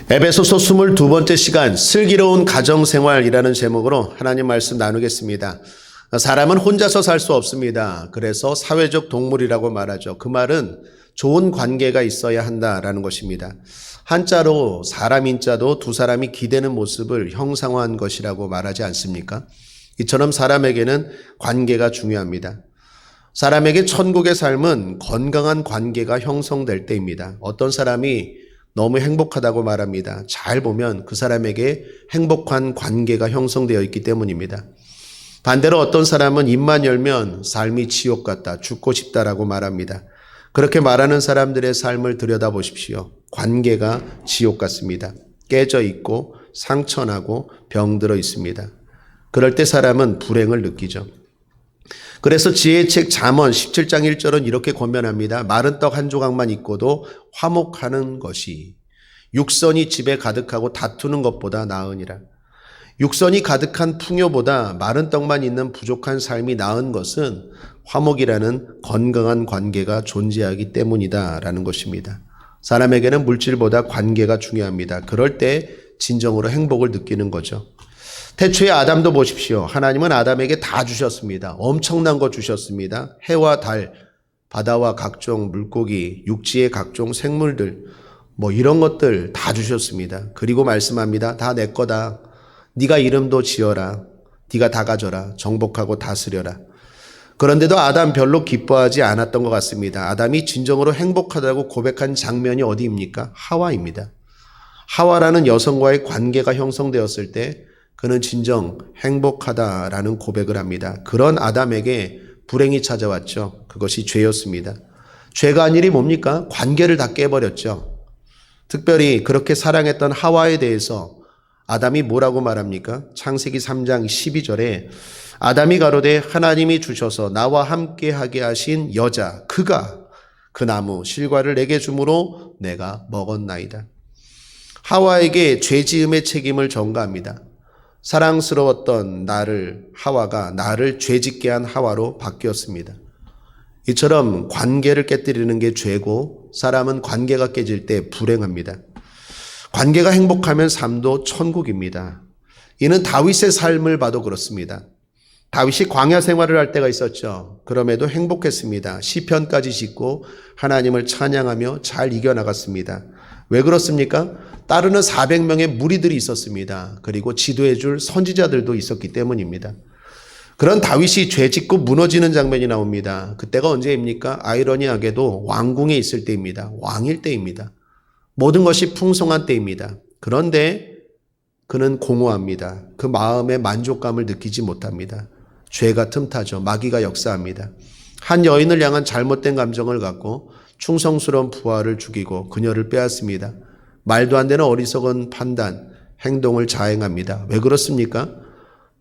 에베소서 22번째 시간 슬기로운 가정생활이라는 제목으로 하나님 말씀 나누겠습니다. 사람은 혼자서 살 수 없습니다. 그래서 사회적 동물이라고 말하죠. 그 말은 좋은 관계가 있어야 한다라는 것입니다. 한자로 사람 인자도 두 사람이 기대는 모습을 형상화한 것이라고 말하지 않습니까? 이처럼 사람에게는 관계가 중요합니다. 사람에게 천국의 삶은 건강한 관계가 형성될 때입니다. 어떤 사람이 너무 행복하다고 말합니다. 잘 보면 그 사람에게 행복한 관계가 형성되어 있기 때문입니다. 반대로 어떤 사람은 입만 열면 삶이 지옥 같다, 죽고 싶다라고 말합니다. 그렇게 말하는 사람들의 삶을 들여다보십시오. 관계가 지옥 같습니다. 깨져 있고 상처나고 병들어 있습니다. 그럴 때 사람은 불행을 느끼죠. 그래서 지혜의 책 잠언 17장 1절은 이렇게 권면합니다. 마른 떡 한 조각만 있고도 화목하는 것이 육선이 집에 가득하고 다투는 것보다 나으니라. 육선이 가득한 풍요보다 마른 떡만 있는 부족한 삶이 나은 것은 화목이라는 건강한 관계가 존재하기 때문이다라는 것입니다. 사람에게는 물질보다 관계가 중요합니다. 그럴 때 진정으로 행복을 느끼는 거죠. 태초에 아담도 보십시오. 하나님은 아담에게 다 주셨습니다. 엄청난 거 주셨습니다. 해와 달, 바다와 각종 물고기, 육지의 각종 생물들, 이런 것들 다 주셨습니다. 그리고 말씀합니다. 다 내 거다. 네가 이름도 지어라. 네가 다 가져라. 정복하고 다스려라. 그런데도 아담 별로 기뻐하지 않았던 것 같습니다. 아담이 진정으로 행복하다고 고백한 장면이 어디입니까? 하와입니다. 하와라는 여성과의 관계가 형성되었을 때 그는 진정 행복하다라는 고백을 합니다. 그런 아담에게 불행이 찾아왔죠. 그것이 죄였습니다. 죄가 한 일이 뭡니까? 관계를 다 깨버렸죠. 특별히 그렇게 사랑했던 하와에 대해서 아담이 뭐라고 말합니까? 창세기 3장 12절에 아담이 가로되 하나님이 주셔서 나와 함께하게 하신 여자 그가 그 나무 실과를 내게 주므로 내가 먹었나이다. 하와에게 죄지음의 책임을 전가합니다. 사랑스러웠던 하와가 나를 죄짓게 한 하와로 바뀌었습니다. 이처럼 관계를 깨뜨리는 게 죄고 사람은 관계가 깨질 때 불행합니다. 관계가 행복하면 삶도 천국입니다. 이는 다윗의 삶을 봐도 그렇습니다. 다윗이 광야 생활을 할 때가 있었죠. 그럼에도 행복했습니다. 시편까지 짓고 하나님을 찬양하며 잘 이겨나갔습니다. 왜 그렇습니까? 따르는 400명의 무리들이 있었습니다. 그리고 지도해 줄 선지자들도 있었기 때문입니다. 그런 다윗이 죄짓고 무너지는 장면이 나옵니다. 그때가 언제입니까? 아이러니하게도 왕궁에 있을 때입니다. 왕일 때입니다. 모든 것이 풍성한 때입니다. 그런데 그는 공허합니다. 그 마음의 만족감을 느끼지 못합니다. 죄가 틈타죠. 마귀가 역사합니다. 한 여인을 향한 잘못된 감정을 갖고 충성스러운 부하를 죽이고 그녀를 빼앗습니다. 말도 안 되는 어리석은 판단, 행동을 자행합니다. 왜 그렇습니까?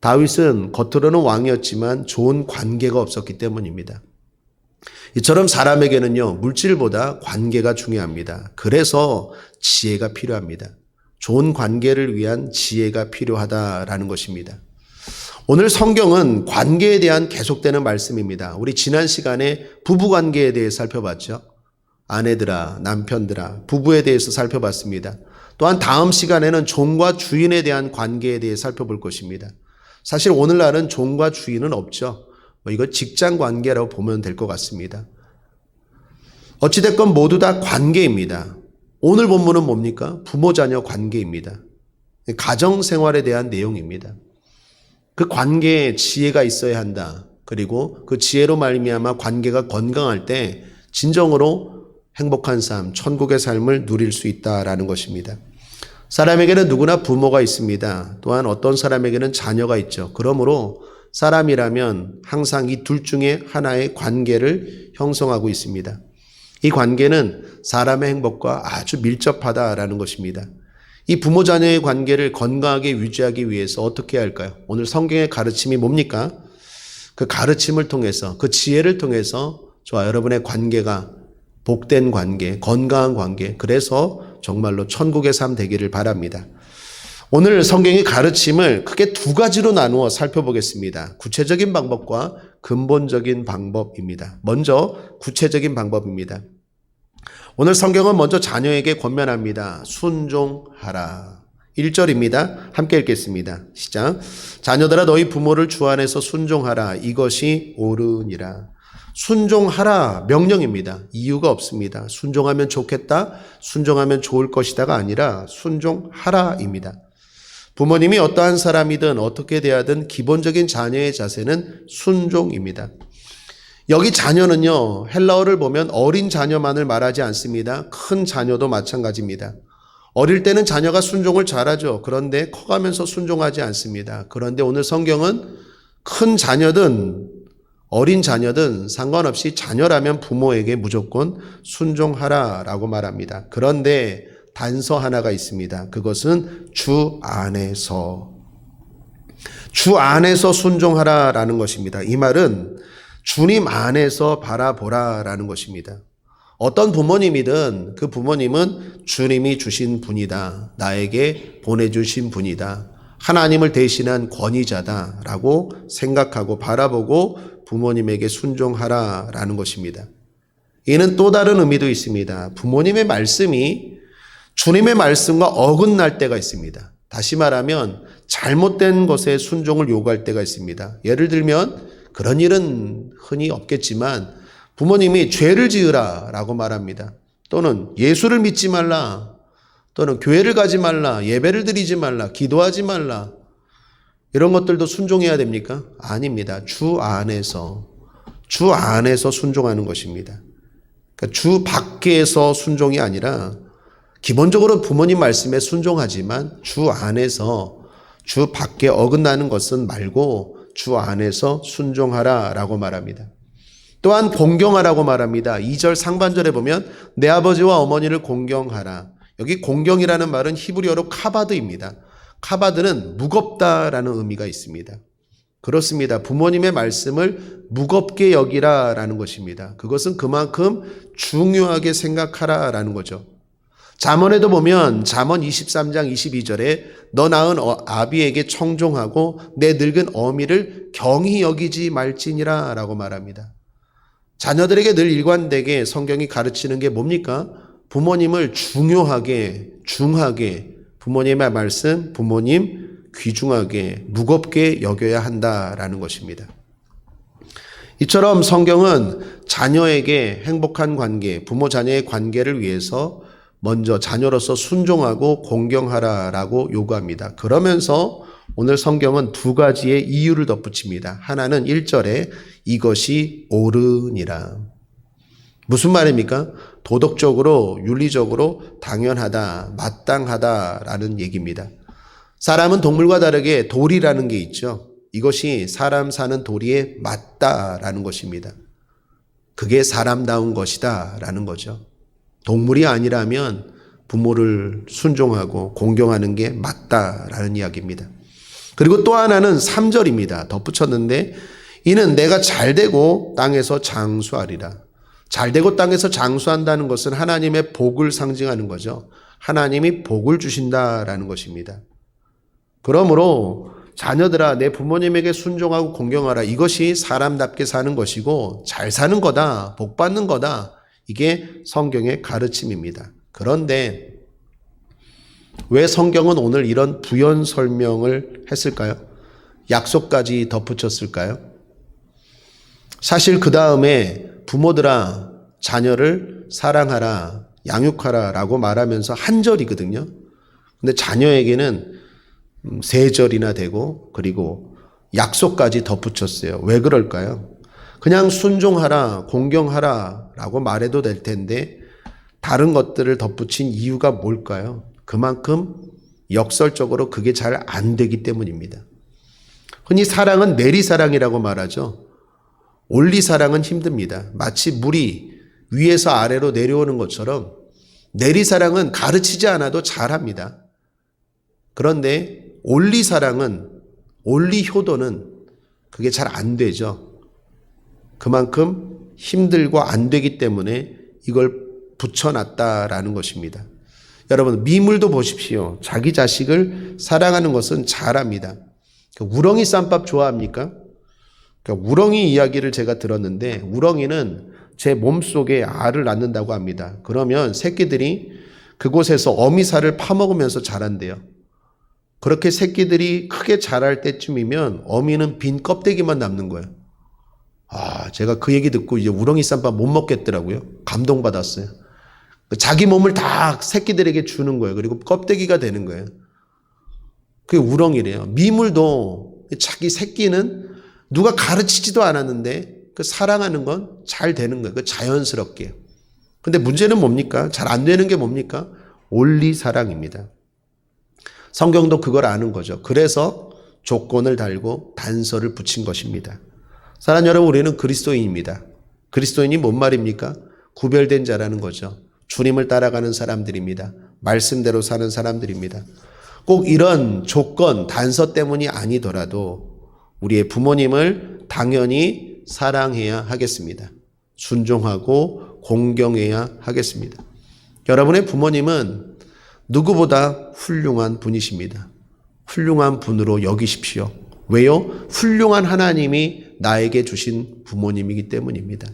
다윗은 겉으로는 왕이었지만 좋은 관계가 없었기 때문입니다. 이처럼 사람에게는요, 물질보다 관계가 중요합니다. 그래서 지혜가 필요합니다. 좋은 관계를 위한 지혜가 필요하다라는 것입니다. 오늘 성경은 관계에 대한 계속되는 말씀입니다. 우리 지난 시간에 부부관계에 대해 살펴봤죠. 아내들아, 남편들아, 부부에 대해서 살펴봤습니다. 또한 다음 시간에는 종과 주인에 대한 관계에 대해 살펴볼 것입니다. 사실 오늘날은 종과 주인은 없죠. 이거 직장 관계라고 보면 될 것 같습니다. 어찌됐건 모두 다 관계입니다. 오늘 본문은 뭡니까? 부모 자녀 관계입니다. 가정 생활에 대한 내용입니다. 그 관계에 지혜가 있어야 한다. 그리고 그 지혜로 말미암아 관계가 건강할 때 진정으로 행복한 삶, 천국의 삶을 누릴 수 있다라는 것입니다. 사람에게는 누구나 부모가 있습니다. 또한 어떤 사람에게는 자녀가 있죠. 그러므로 사람이라면 항상 이 둘 중에 하나의 관계를 형성하고 있습니다. 이 관계는 사람의 행복과 아주 밀접하다라는 것입니다. 이 부모 자녀의 관계를 건강하게 유지하기 위해서 어떻게 해야 할까요? 오늘 성경의 가르침이 뭡니까? 그 가르침을 통해서, 그 지혜를 통해서 저와 여러분의 관계가 복된 관계, 건강한 관계, 그래서 정말로 천국의 삶 되기를 바랍니다. 오늘 성경의 가르침을 크게 두 가지로 나누어 살펴보겠습니다. 구체적인 방법과 근본적인 방법입니다. 먼저 구체적인 방법입니다. 오늘 성경은 먼저 자녀에게 권면합니다. 순종하라. 1절입니다. 함께 읽겠습니다. 시작. 자녀들아 너희 부모를 주 안에서 순종하라. 이것이 옳으니라. 순종하라 명령입니다. 이유가 없습니다. 순종하면 좋겠다, 순종하면 좋을 것이다가 아니라 순종하라입니다. 부모님이 어떠한 사람이든 어떻게 대하든 기본적인 자녀의 자세는 순종입니다. 여기 자녀는요, 헬라어를 보면 어린 자녀만을 말하지 않습니다. 큰 자녀도 마찬가지입니다. 어릴 때는 자녀가 순종을 잘하죠. 그런데 커가면서 순종하지 않습니다. 그런데 오늘 성경은 큰 자녀든 어린 자녀든 상관없이 자녀라면 부모에게 무조건 순종하라라고 말합니다. 그런데 단서 하나가 있습니다. 그것은 주 안에서. 주 안에서 순종하라라는 것입니다. 이 말은 주님 안에서 바라보라라는 것입니다. 어떤 부모님이든 그 부모님은 주님이 주신 분이다. 나에게 보내주신 분이다. 하나님을 대신한 권위자다라고 생각하고 바라보고 부모님에게 순종하라라는 것입니다. 이는 또 다른 의미도 있습니다. 부모님의 말씀이 주님의 말씀과 어긋날 때가 있습니다. 다시 말하면 잘못된 것에 순종을 요구할 때가 있습니다. 예를 들면 그런 일은 흔히 없겠지만 부모님이 죄를 지으라 라고 말합니다. 또는 예수를 믿지 말라, 또는 교회를 가지 말라, 예배를 드리지 말라, 기도하지 말라, 이런 것들도 순종해야 됩니까? 아닙니다. 주 안에서 순종하는 것입니다. 그러니까 주 밖에서 순종이 아니라 기본적으로 부모님 말씀에 순종하지만 주 안에서, 주 밖에 어긋나는 것은 말고 주 안에서 순종하라라고 말합니다. 또한 공경하라고 말합니다. 2절 상반절에 보면 내 아버지와 어머니를 공경하라. 여기 공경이라는 말은 히브리어로 카바드입니다. 카바드는 무겁다라는 의미가 있습니다. 그렇습니다. 부모님의 말씀을 무겁게 여기라라는 것입니다. 그것은 그만큼 중요하게 생각하라라는 거죠. 잠언에도 보면 잠언 23장 22절에 너 낳은 아비에게 청종하고 내 늙은 어미를 경히 여기지 말지니라 라고 말합니다. 자녀들에게 늘 일관되게 성경이 가르치는 게 뭡니까? 부모님을 중하게 부모님의 말씀, 부모님 귀중하게 무겁게 여겨야 한다라는 것입니다. 이처럼 성경은 자녀에게 행복한 관계, 부모 자녀의 관계를 위해서 먼저 자녀로서 순종하고 공경하라라고 요구합니다. 그러면서 오늘 성경은 두 가지의 이유를 덧붙입니다. 하나는 1절에 이것이 옳으니라. 무슨 말입니까? 도덕적으로, 윤리적으로 당연하다, 마땅하다라는 얘기입니다. 사람은 동물과 다르게 도리라는 게 있죠. 이것이 사람 사는 도리에 맞다라는 것입니다. 그게 사람다운 것이다라는 거죠. 동물이 아니라면 부모를 순종하고 공경하는 게 맞다라는 이야기입니다. 그리고 또 하나는 3절입니다. 덧붙였는데 이는 내가 잘되고 땅에서 장수하리라. 잘되고 땅에서 장수한다는 것은 하나님의 복을 상징하는 거죠. 하나님이 복을 주신다라는 것입니다. 그러므로 자녀들아 내 부모님에게 순종하고 공경하라. 이것이 사람답게 사는 것이고 잘 사는 거다, 복 받는 거다. 이게 성경의 가르침입니다. 그런데 왜 성경은 오늘 이런 부연 설명을 했을까요? 약속까지 덧붙였을까요? 사실 그 다음에 부모들아 자녀를 사랑하라, 양육하라 라고 말하면서 한 절이거든요. 근데 자녀에게는 세 절이나 되고 그리고 약속까지 덧붙였어요. 왜 그럴까요? 그냥 순종하라, 공경하라 라고 말해도 될 텐데 다른 것들을 덧붙인 이유가 뭘까요? 그만큼 역설적으로 그게 잘 안 되기 때문입니다. 흔히 사랑은 내리사랑이라고 말하죠. 올리사랑은 힘듭니다. 마치 물이 위에서 아래로 내려오는 것처럼 내리사랑은 가르치지 않아도 잘합니다. 그런데 올리사랑은, 올리효도는 그게 잘 안 되죠. 그만큼 힘들고 안 되기 때문에 이걸 붙여놨다라는 것입니다. 여러분 미물도 보십시오. 자기 자식을 사랑하는 것은 잘합니다. 우렁이 쌈밥 좋아합니까? 우렁이 이야기를 제가 들었는데 우렁이는 제 몸속에 알을 낳는다고 합니다. 그러면 새끼들이 그곳에서 어미살을 파먹으면서 자란대요. 그렇게 새끼들이 크게 자랄 때쯤이면 어미는 빈 껍데기만 남는 거예요. 제가 그 얘기 듣고 이제 우렁이 쌈밥 못 먹겠더라고요. 감동받았어요. 자기 몸을 다 새끼들에게 주는 거예요. 그리고 껍데기가 되는 거예요. 그게 우렁이래요. 미물도 자기 새끼는 누가 가르치지도 않았는데 그 사랑하는 건 잘 되는 거예요. 그 자연스럽게. 근데 문제는 뭡니까? 잘 안 되는 게 뭡니까? 온리 사랑입니다. 성경도 그걸 아는 거죠. 그래서 조건을 달고 단서를 붙인 것입니다. 사랑하는 여러분, 우리는 그리스도인입니다. 그리스도인이 뭔 말입니까? 구별된 자라는 거죠. 주님을 따라가는 사람들입니다. 말씀대로 사는 사람들입니다. 꼭 이런 조건, 단서 때문이 아니더라도 우리의 부모님을 당연히 사랑해야 하겠습니다. 순종하고 공경해야 하겠습니다. 여러분의 부모님은 누구보다 훌륭한 분이십니다. 훌륭한 분으로 여기십시오. 왜요? 훌륭한 하나님이 나에게 주신 부모님이기 때문입니다.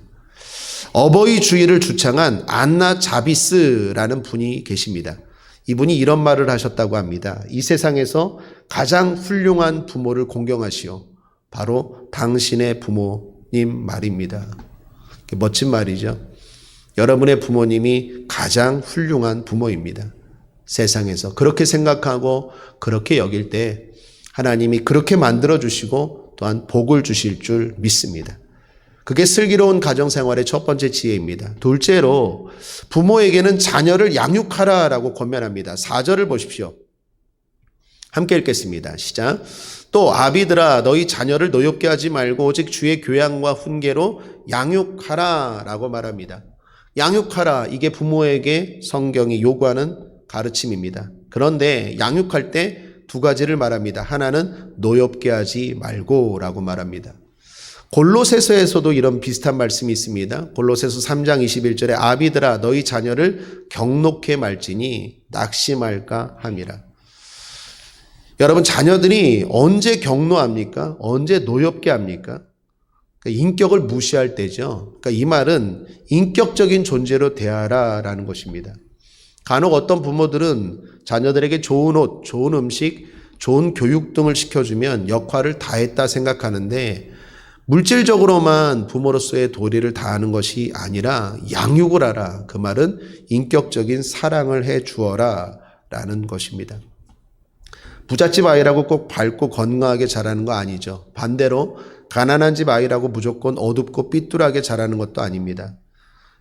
어버이 주의를 주창한 안나 자비스라는 분이 계십니다. 이분이 이런 말을 하셨다고 합니다. 이 세상에서 가장 훌륭한 부모를 공경하시오. 바로 당신의 부모님 말입니다. 멋진 말이죠. 여러분의 부모님이 가장 훌륭한 부모입니다. 세상에서 그렇게 생각하고 그렇게 여길 때 하나님이 그렇게 만들어주시고 또한 복을 주실 줄 믿습니다. 그게 슬기로운 가정생활의 첫 번째 지혜입니다. 둘째로 부모에게는 자녀를 양육하라라고 권면합니다. 4절을 보십시오. 함께 읽겠습니다. 시작. 또 아비들아 너희 자녀를 노엽게 하지 말고 오직 주의 교양과 훈계로 양육하라라고 말합니다. 양육하라, 이게 부모에게 성경이 요구하는 가르침입니다. 그런데 양육할 때 두 가지를 말합니다. 하나는 노엽게 하지 말고라고 말합니다. 골로새서에서도 이런 비슷한 말씀이 있습니다. 골로새서 3장 21절에 아비들아 너희 자녀를 경록해 말지니 낙심할까 함이라. 여러분, 자녀들이 언제 경노합니까? 언제 노엽게 합니까? 인격을 무시할 때죠. 그러니까 이 말은 인격적인 존재로 대하라라는 것입니다. 간혹 어떤 부모들은 자녀들에게 좋은 옷, 좋은 음식, 좋은 교육 등을 시켜주면 역할을 다했다 생각하는데 물질적으로만 부모로서의 도리를 다하는 것이 아니라 양육을 하라. 그 말은 인격적인 사랑을 해 주어라 라는 것입니다. 부잣집 아이라고 꼭 밝고 건강하게 자라는 거 아니죠. 반대로 가난한 집 아이라고 무조건 어둡고 삐뚤하게 자라는 것도 아닙니다.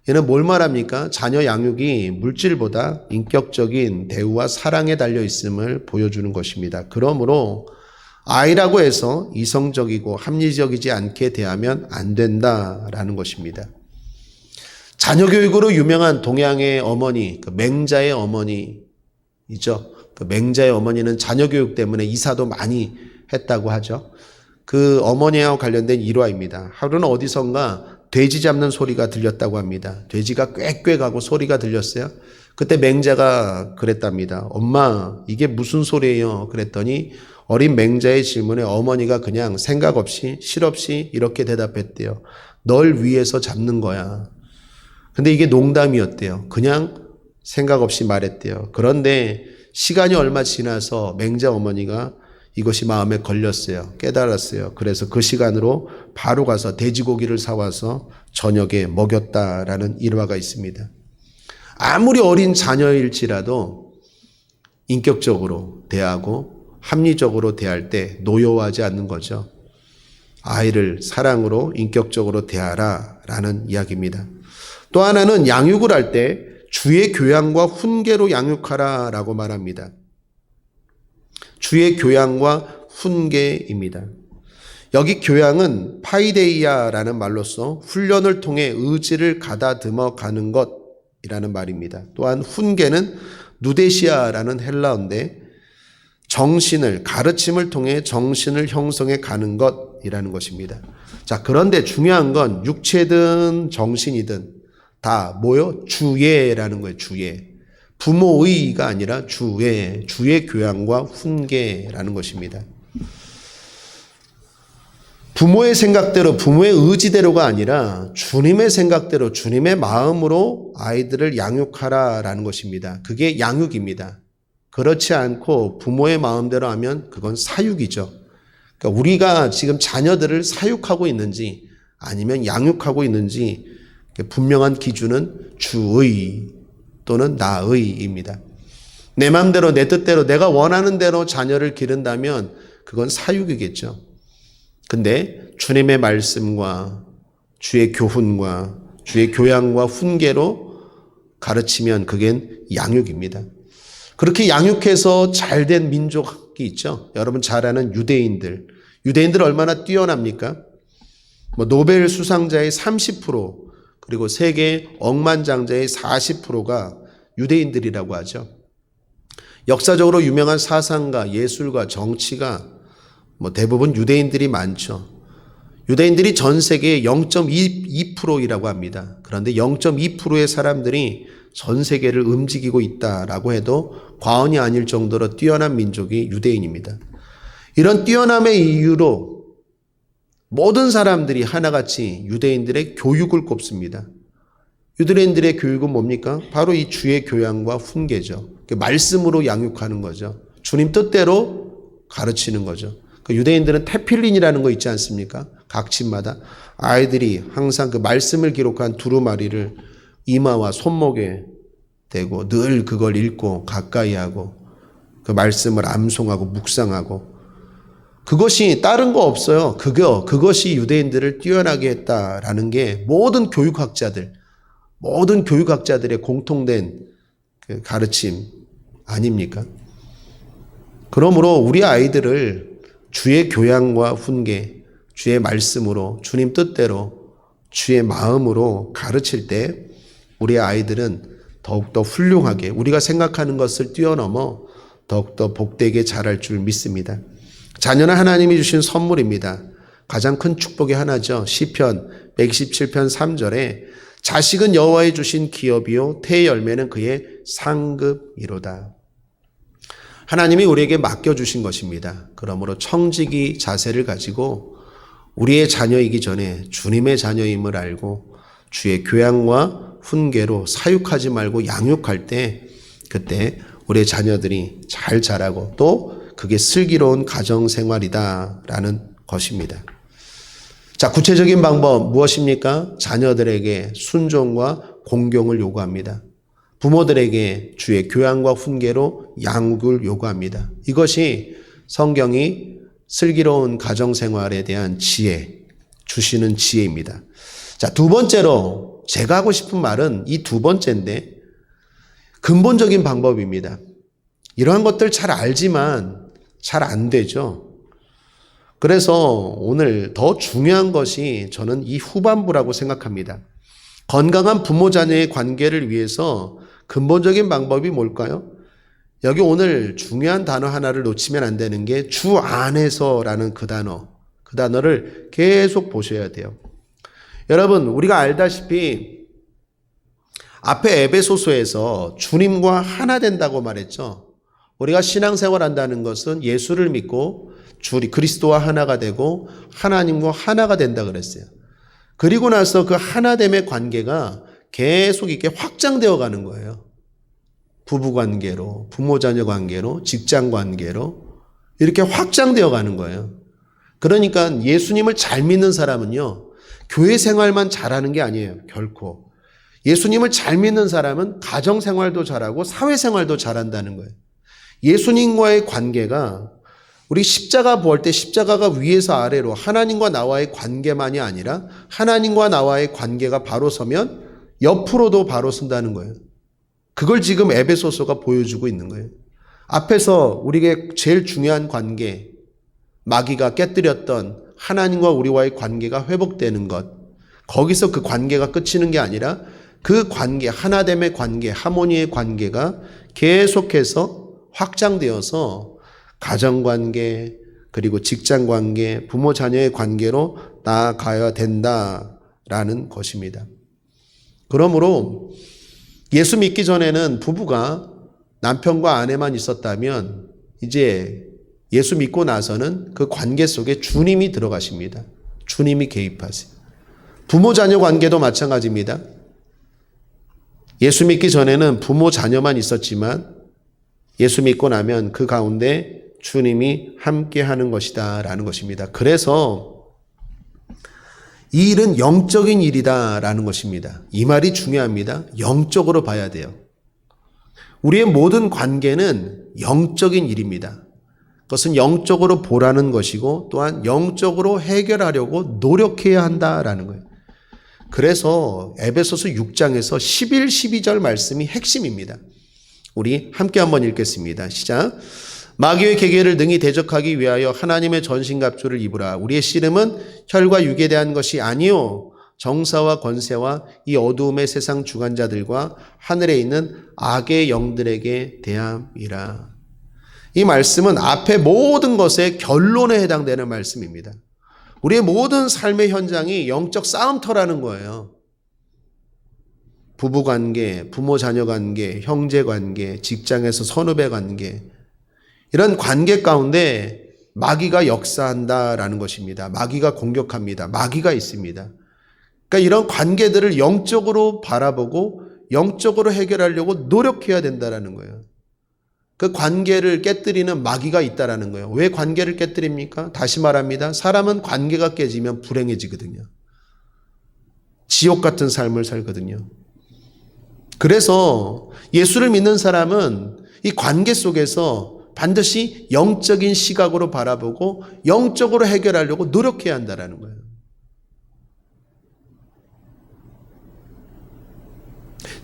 얘는 뭘 말합니까? 자녀 양육이 물질보다 인격적인 대우와 사랑에 달려 있음을 보여주는 것입니다. 그러므로 아이라고 해서 이성적이고 합리적이지 않게 대하면 안 된다라는 것입니다. 자녀 교육으로 유명한 동양의 어머니, 그 맹자의 어머니이죠. 그 맹자의 어머니는 자녀 교육 때문에 이사도 많이 했다고 하죠. 그 어머니와 관련된 일화입니다. 하루는 어디선가 돼지 잡는 소리가 들렸다고 합니다. 돼지가 꽥꽥하고 소리가 들렸어요. 그때 맹자가 그랬답니다. 엄마, 이게 무슨 소리예요? 그랬더니 어린 맹자의 질문에 어머니가 그냥 생각 없이 실없이 이렇게 대답했대요. 널 위해서 잡는 거야. 근데 이게 농담이었대요. 그냥 생각 없이 말했대요. 그런데 시간이 얼마 지나서 맹자 어머니가 이것이 마음에 걸렸어요. 깨달았어요. 그래서 그 시간으로 바로 가서 돼지고기를 사와서 저녁에 먹였다라는 일화가 있습니다. 아무리 어린 자녀일지라도 인격적으로 대하고 합리적으로 대할 때 노여워하지 않는 거죠. 아이를 사랑으로 인격적으로 대하라라는 이야기입니다. 또 하나는 양육을 할 때 주의 교양과 훈계로 양육하라라고 말합니다. 주의 교양과 훈계입니다. 여기 교양은 파이데이아라는 말로서 훈련을 통해 의지를 가다듬어 가는 것이라는 말입니다. 또한 훈계는 누데시아라는 헬라어인데 정신을, 가르침을 통해 정신을 형성해 가는 것이라는 것입니다. 자, 그런데 중요한 건 육체든 정신이든 다 뭐요? 주예라는 거예요. 주예. 부모의가 아니라 주의 교양과 훈계라는 것입니다. 부모의 생각대로, 부모의 의지대로가 아니라 주님의 생각대로, 주님의 마음으로 아이들을 양육하라라는 것입니다. 그게 양육입니다. 그렇지 않고 부모의 마음대로 하면 그건 사육이죠. 그러니까 우리가 지금 자녀들을 사육하고 있는지 아니면 양육하고 있는지 분명한 기준은 주의 또는 나의입니다. 내 마음대로, 내 뜻대로, 내가 원하는 대로 자녀를 기른다면 그건 사육이겠죠. 근데 주님의 말씀과 주의 교훈과 주의 교양과 훈계로 가르치면 그게 양육입니다. 그렇게 양육해서 잘된 민족이 있죠. 여러분 잘 아는 유대인들. 유대인들 얼마나 뛰어납니까? 노벨 수상자의 30% 그리고 세계 억만장자의 40%가 유대인들이라고 하죠. 역사적으로 유명한 사상가, 예술가, 정치가 대부분 유대인들이 많죠. 유대인들이 전 세계의 0.2%이라고 합니다. 그런데 0.2%의 사람들이 전 세계를 움직이고 있다라고 해도 과언이 아닐 정도로 뛰어난 민족이 유대인입니다. 이런 뛰어남의 이유로 모든 사람들이 하나같이 유대인들의 교육을 꼽습니다. 유대인들의 교육은 뭡니까? 바로 이 주의 교양과 훈계죠. 말씀으로 양육하는 거죠. 주님 뜻대로 가르치는 거죠. 유대인들은 테필린이라는 거 있지 않습니까? 각 집마다 아이들이 항상 그 말씀을 기록한 두루마리를 이마와 손목에 대고 늘 그걸 읽고 가까이 하고 그 말씀을 암송하고 묵상하고 그것이 다른 거 없어요. 그것이 유대인들을 뛰어나게 했다라는 게 모든 교육학자들의 공통된 그 가르침 아닙니까? 그러므로 우리 아이들을 주의 교양과 훈계, 주의 말씀으로, 주님 뜻대로, 주의 마음으로 가르칠 때 우리 아이들은 더욱더 훌륭하게 우리가 생각하는 것을 뛰어넘어 더욱더 복되게 자랄 줄 믿습니다. 자녀는 하나님이 주신 선물입니다. 가장 큰 축복의 하나죠. 시편 127편 3절에 자식은 여호와의 주신 기업이요 태의 열매는 그의 상급이로다. 하나님이 우리에게 맡겨주신 것입니다. 그러므로 청지기 자세를 가지고 우리의 자녀이기 전에 주님의 자녀임을 알고 주의 교양과 훈계로 사육하지 말고 양육할 때 그때 우리의 자녀들이 잘 자라고 또 그게 슬기로운 가정생활이다라는 것입니다. 자, 구체적인 방법 무엇입니까? 자녀들에게 순종과 공경을 요구합니다. 부모들에게 주의 교양과 훈계로 양육을 요구합니다. 이것이 성경이 슬기로운 가정생활에 대한 주시는 지혜입니다. 자, 두 번째로 제가 하고 싶은 말은 이 두 번째인데 근본적인 방법입니다. 이러한 것들 잘 알지만 잘 안 되죠. 그래서 오늘 더 중요한 것이 저는 이 후반부라고 생각합니다. 건강한 부모 자녀의 관계를 위해서 근본적인 방법이 뭘까요? 여기 오늘 중요한 단어 하나를 놓치면 안 되는 게 주 안에서라는 그 단어를 계속 보셔야 돼요. 여러분, 우리가 알다시피 앞에 에베소서에서 주님과 하나 된다고 말했죠. 우리가 신앙생활 한다는 것은 예수를 믿고 그리스도와 하나가 되고 하나님과 하나가 된다 그랬어요. 그리고 나서 그 하나됨의 관계가 계속 이렇게 확장되어 가는 거예요. 부부 관계로, 부모 자녀 관계로, 직장 관계로 이렇게 확장되어 가는 거예요. 그러니까 예수님을 잘 믿는 사람은요, 교회 생활만 잘하는 게 아니에요. 결코. 예수님을 잘 믿는 사람은 가정 생활도 잘하고 사회 생활도 잘한다는 거예요. 예수님과의 관계가 우리 십자가 볼 때 십자가가 위에서 아래로 하나님과 나와의 관계만이 아니라 하나님과 나와의 관계가 바로 서면 옆으로도 바로 선다는 거예요. 그걸 지금 에베소서가 보여주고 있는 거예요. 앞에서 우리에게 제일 중요한 관계, 마귀가 깨뜨렸던 하나님과 우리와의 관계가 회복되는 것, 거기서 그 관계가 끝이는 게 아니라 그 관계, 하나됨의 관계, 하모니의 관계가 계속해서 확장되어서 가정관계, 그리고 직장관계, 부모 자녀의 관계로 나아가야 된다라는 것입니다. 그러므로 예수 믿기 전에는 부부가 남편과 아내만 있었다면 이제 예수 믿고 나서는 그 관계 속에 주님이 들어가십니다. 주님이 개입하세요. 부모 자녀 관계도 마찬가지입니다. 예수 믿기 전에는 부모 자녀만 있었지만 예수 믿고 나면 그 가운데 주님이 함께 하는 것이다 라는 것입니다. 그래서 이 일은 영적인 일이다라는 것입니다. 이 말이 중요합니다. 영적으로 봐야 돼요. 우리의 모든 관계는 영적인 일입니다. 그것은 영적으로 보라는 것이고 또한 영적으로 해결하려고 노력해야 한다라는 거예요. 그래서 에베소서 6장에서 11, 12절 말씀이 핵심입니다. 우리 함께 한번 읽겠습니다. 시작. 마귀의 계계를 능히 대적하기 위하여 하나님의 전신갑주를 입으라. 우리의 씨름은 혈과 육에 대한 것이 아니요 정사와 권세와 이 어두움의 세상 주관자들과 하늘에 있는 악의 영들에게 대함이라. 이 말씀은 앞에 모든 것의 결론에 해당되는 말씀입니다. 우리의 모든 삶의 현장이 영적 싸움터라는 거예요. 부부관계, 부모-자녀 관계, 형제관계, 직장에서 선후배 관계, 이런 관계 가운데 마귀가 역사한다라는 것입니다. 마귀가 공격합니다. 마귀가 있습니다. 그러니까 이런 관계들을 영적으로 바라보고 영적으로 해결하려고 노력해야 된다라는 거예요. 그 관계를 깨뜨리는 마귀가 있다라는 거예요. 왜 관계를 깨뜨립니까? 다시 말합니다. 사람은 관계가 깨지면 불행해지거든요. 지옥 같은 삶을 살거든요. 그래서 예수를 믿는 사람은 이 관계 속에서 반드시 영적인 시각으로 바라보고 영적으로 해결하려고 노력해야 한다는 거예요.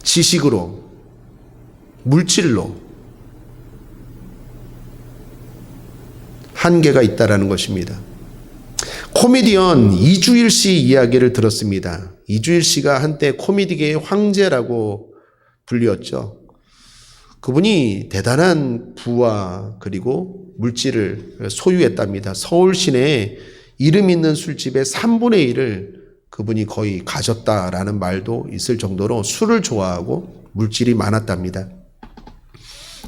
지식으로, 물질로 한계가 있다는 것입니다. 코미디언 이주일 씨 이야기를 들었습니다. 이주일 씨가 한때 코미디계의 황제라고 불리었죠. 그분이 대단한 부와 그리고 물질을 소유했답니다. 서울 시내에 이름 있는 술집의 3분의 1을 그분이 거의 가졌다라는 말도 있을 정도로 술을 좋아하고 물질이 많았답니다.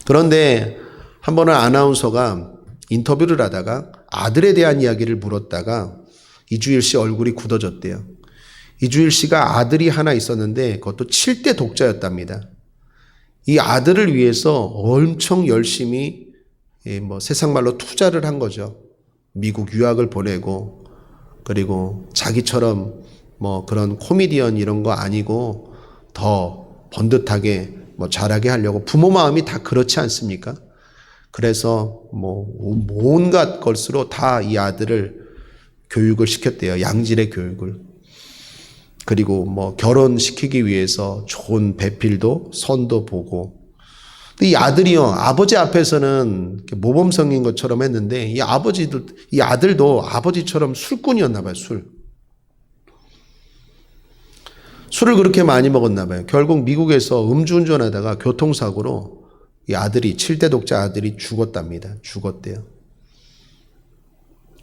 그런데 한 번은 아나운서가 인터뷰를 하다가 아들에 대한 이야기를 물었다가 이주일 씨 얼굴이 굳어졌대요. 이주일 씨가 아들이 하나 있었는데 그것도 7대 독자였답니다. 이 아들을 위해서 엄청 열심히 세상 말로 투자를 한 거죠. 미국 유학을 보내고 그리고 자기처럼 그런 코미디언 이런 거 아니고 더 번듯하게 잘하게 하려고 부모 마음이 다 그렇지 않습니까? 그래서 온갖 것으로 다 이 아들을 교육을 시켰대요. 양질의 교육을. 그리고 결혼시키기 위해서 좋은 배필도 선도 보고. 근데 이 아들이요, 아버지 앞에서는 모범성인 것처럼 했는데 이 아들도 아버지처럼 술꾼이었나 봐요. 술을 그렇게 많이 먹었나 봐요. 결국 미국에서 음주운전하다가 교통사고로 이 아들이 7대 독자 아들이 죽었대요.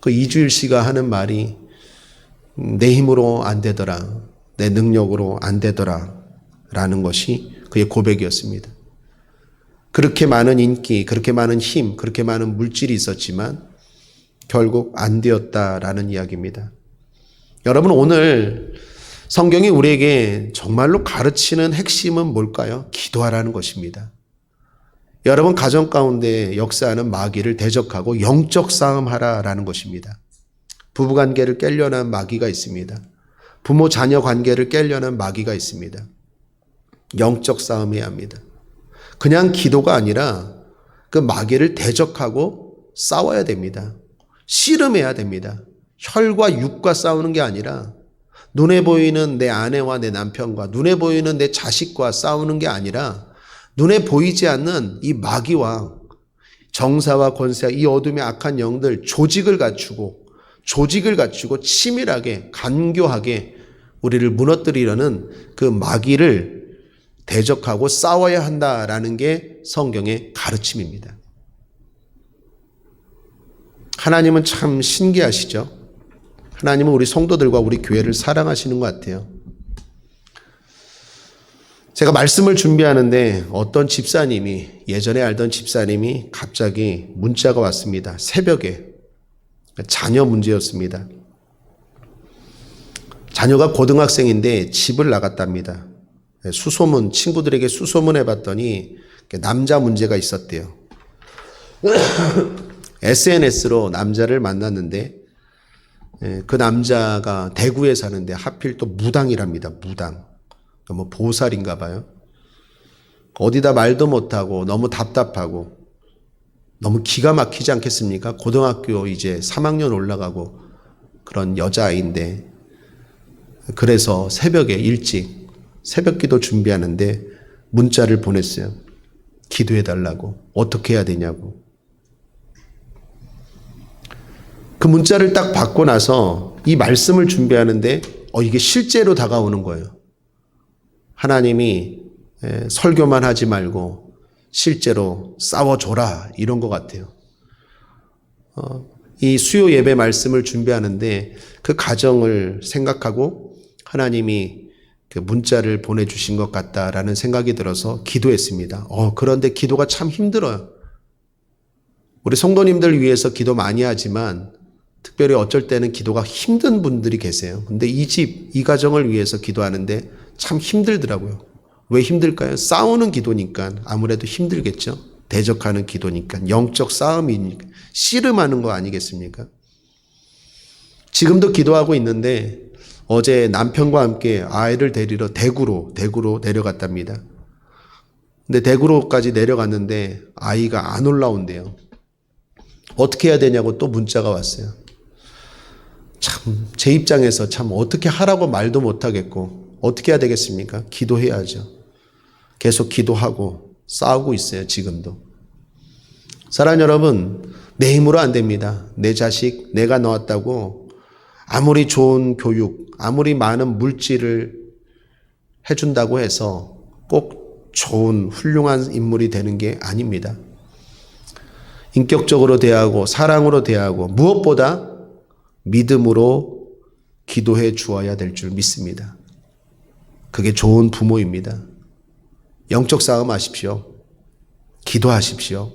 그 이주일 씨가 하는 말이 내 힘으로 안 되더라. 내 능력으로 안 되더라. 라는 것이 그의 고백이었습니다. 그렇게 많은 인기, 그렇게 많은 힘, 그렇게 많은 물질이 있었지만 결국 안 되었다라는 이야기입니다. 여러분, 오늘 성경이 우리에게 정말로 가르치는 핵심은 뭘까요? 기도하라는 것입니다. 여러분 가정 가운데 역사하는 마귀를 대적하고 영적 싸움하라라는 것입니다. 부부관계를 깨려는 마귀가 있습니다. 부모 자녀 관계를 깨려는 마귀가 있습니다. 영적 싸움해야 합니다. 그냥 기도가 아니라 그 마귀를 대적하고 싸워야 됩니다. 씨름해야 됩니다. 혈과 육과 싸우는 게 아니라 눈에 보이는 내 아내와 내 남편과 눈에 보이는 내 자식과 싸우는 게 아니라 눈에 보이지 않는 이 마귀와 정사와 권세와 이 어둠의 악한 영들 조직을 갖추고 치밀하게 간교하게 우리를 무너뜨리려는 그 마귀를 대적하고 싸워야 한다라는 게 성경의 가르침입니다. 하나님은 참 신기하시죠? 하나님은 우리 성도들과 우리 교회를 사랑하시는 것 같아요. 제가 말씀을 준비하는데 어떤 집사님이, 예전에 알던 집사님이 갑자기 문자가 왔습니다. 새벽에. 자녀 문제였습니다. 자녀가 고등학생인데 집을 나갔답니다. 수소문, 친구들에게 수소문 해봤더니 남자 문제가 있었대요. SNS로 남자를 만났는데 그 남자가 대구에 사는데 하필 또 무당이랍니다. 무당. 뭐 보살인가 봐요. 어디다 말도 못하고 너무 답답하고 너무 기가 막히지 않겠습니까? 고등학교 이제 3학년 올라가고 그런 여자아이인데 그래서 새벽에 일찍 새벽 기도 준비하는데 문자를 보냈어요. 기도해달라고. 어떻게 해야 되냐고. 그 문자를 딱 받고 나서 이 말씀을 준비하는데 이게 실제로 다가오는 거예요. 하나님이 설교만 하지 말고 실제로 싸워줘라 이런 것 같아요. 이 수요 예배 말씀을 준비하는데 그 가정을 생각하고 하나님이 그 문자를 보내주신 것 같다라는 생각이 들어서 기도했습니다. 그런데 기도가 참 힘들어요. 우리 성도님들 위해서 기도 많이 하지만 특별히 어쩔 때는 기도가 힘든 분들이 계세요. 근데 이 집, 이 가정을 위해서 기도하는데 참 힘들더라고요. 왜 힘들까요? 싸우는 기도니까 아무래도 힘들겠죠. 대적하는 기도니까 영적 싸움이니까 씨름하는 거 아니겠습니까? 지금도 기도하고 있는데 어제 남편과 함께 아이를 데리러 대구로 내려갔답니다. 근데 대구로까지 내려갔는데 아이가 안 올라온대요. 어떻게 해야 되냐고 또 문자가 왔어요. 참 제 입장에서 참 어떻게 하라고 말도 못하겠고 어떻게 해야 되겠습니까? 기도해야죠. 계속 기도하고 싸우고 있어요. 지금도. 사랑하는 여러분, 내 힘으로 안 됩니다. 내 자식 내가 낳았다고 아무리 좋은 교육, 아무리 많은 물질을 해준다고 해서 꼭 좋은 훌륭한 인물이 되는 게 아닙니다. 인격적으로 대하고 사랑으로 대하고 무엇보다 믿음으로 기도해 주어야 될 줄 믿습니다. 그게 좋은 부모입니다. 영적 싸움 하십시오. 기도하십시오.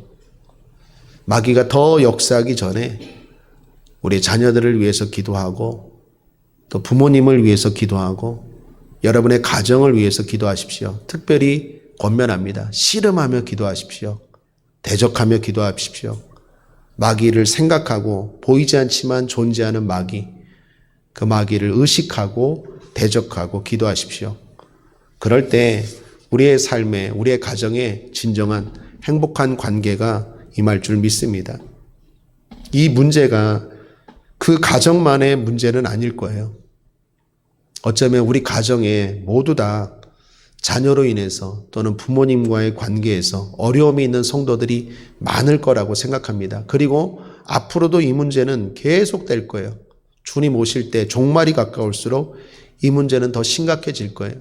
마귀가 더 역사하기 전에 우리 자녀들을 위해서 기도하고 또 부모님을 위해서 기도하고 여러분의 가정을 위해서 기도하십시오. 특별히 권면합니다. 씨름하며 기도하십시오. 대적하며 기도하십시오. 마귀를 생각하고 보이지 않지만 존재하는 마귀, 그 마귀를 의식하고 대적하고 기도하십시오. 그럴 때 우리의 삶에, 우리의 가정에 진정한 행복한 관계가 임할 줄 믿습니다. 이 문제가 그 가정만의 문제는 아닐 거예요. 어쩌면 우리 가정에 모두 다 자녀로 인해서 또는 부모님과의 관계에서 어려움이 있는 성도들이 많을 거라고 생각합니다. 그리고 앞으로도 이 문제는 계속될 거예요. 주님 오실 때 종말이 가까울수록 이 문제는 더 심각해질 거예요.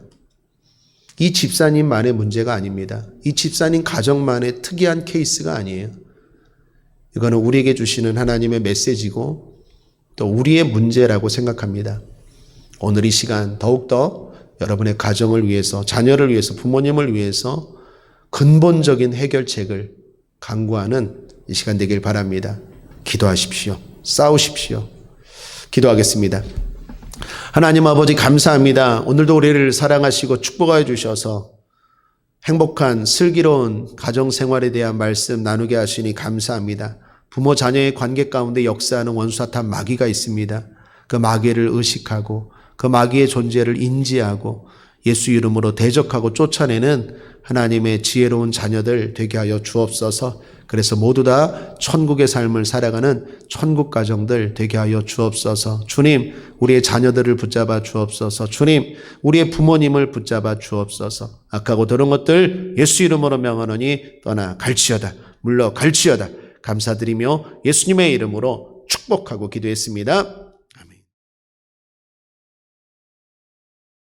이 집사님만의 문제가 아닙니다. 이 집사님 가정만의 특이한 케이스가 아니에요. 이거는 우리에게 주시는 하나님의 메시지고 또 우리의 문제라고 생각합니다. 오늘 이 시간 더욱더 여러분의 가정을 위해서, 자녀를 위해서, 부모님을 위해서 근본적인 해결책을 강구하는 이 시간 되길 바랍니다. 기도하십시오. 싸우십시오. 기도하겠습니다. 하나님 아버지 감사합니다. 오늘도 우리를 사랑하시고 축복하여 주셔서 행복한 슬기로운 가정생활에 대한 말씀 나누게 하시니 감사합니다. 부모 자녀의 관계 가운데 역사하는 원수사탄 마귀가 있습니다. 그 마귀를 의식하고 그 마귀의 존재를 인지하고 예수 이름으로 대적하고 쫓아내는 하나님의 지혜로운 자녀들 되게 하여 주옵소서. 그래서 모두 다 천국의 삶을 살아가는 천국 가정들 되게 하여 주옵소서. 주님, 우리의 자녀들을 붙잡아 주옵소서. 주님, 우리의 부모님을 붙잡아 주옵소서. 악하고 더러운 것들 예수 이름으로 명하노니 떠나 갈지어다. 물러 갈지어다. 감사드리며 예수님의 이름으로 축복하고 기도했습니다.